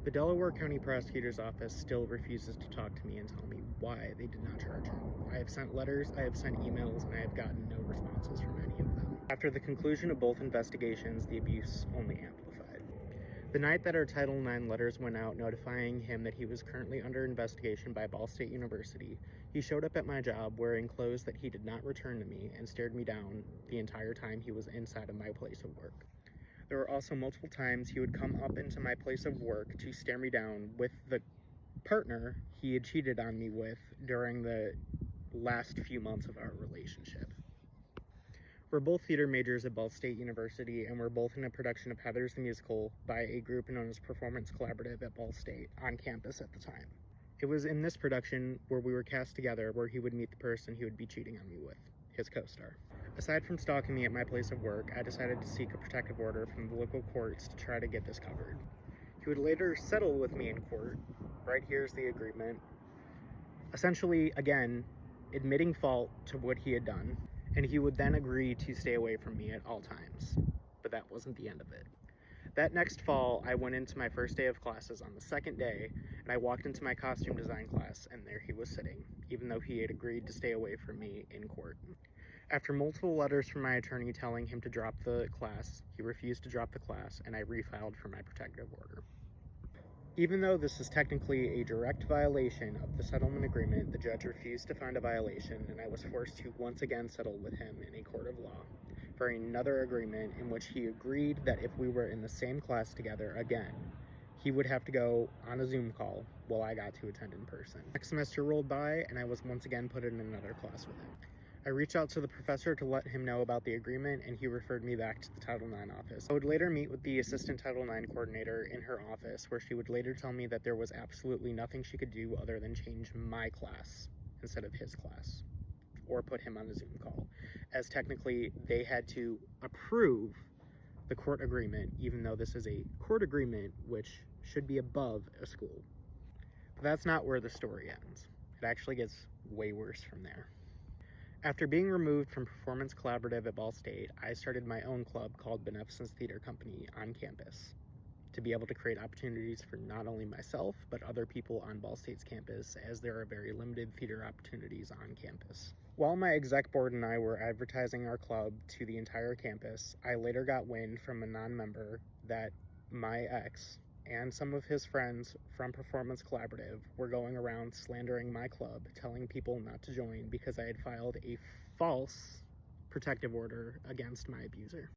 The Delaware County Prosecutor's Office still refuses to talk to me and tell me why they did not charge him. I have sent letters, I have sent emails, and I have gotten no responses from any of them. After the conclusion of both investigations, the abuse only amplified. The night that our Title IX letters went out notifying him that he was currently under investigation by Ball State University, he showed up at my job wearing clothes that he did not return to me and stared me down the entire time he was inside of my place of work. There were also multiple times he would come up into my place of work to stare me down with the partner he had cheated on me with during the last few months of our relationship. We're both theater majors at Ball State University, and we're both in a production of Heathers the Musical by a group known as Performance Collaborative at Ball State on campus at the time. It was in this production where we were cast together where he would meet the person he would be cheating on me with, his co-star. Aside from stalking me at my place of work, I decided to seek a protective order from the local courts to try to get this covered. He would later settle with me in court. Right here's the agreement. Essentially, again, admitting fault to what he had done, and he would then agree to stay away from me at all times. But that wasn't the end of it. That next fall, I went into my first day of classes on the second day, and I walked into my costume design class, and there he was sitting, even though he had agreed to stay away from me in court. After multiple letters from my attorney telling him to drop the class, he refused to drop the class, and I refiled for my protective order. Even though this is technically a direct violation of the settlement agreement, the judge refused to find a violation, and I was forced to once again settle with him in a court of law for another agreement in which he agreed that if we were in the same class together again, he would have to go on a Zoom call while I got to attend in person. Next semester rolled by, and I was once again put in another class with him. I reached out to the professor to let him know about the agreement, and he referred me back to the Title IX office. I would later meet with the assistant Title IX coordinator in her office, where she would later tell me that there was absolutely nothing she could do other than change my class instead of his class, or put him on a Zoom call, as technically they had to approve the court agreement, even though this is a court agreement which should be above a school. But that's not where the story ends. It actually gets way worse from there. After being removed from Performance Collaborative at Ball State, I started my own club called Beneficence Theater Company on campus to be able to create opportunities for not only myself, but other people on Ball State's campus, as there are very limited theater opportunities on campus. While my exec board and I were advertising our club to the entire campus, I later got wind from a non-member that my ex and some of his friends from Performance Collaborative were going around slandering my club, telling people not to join because I had filed a false protective order against my abuser.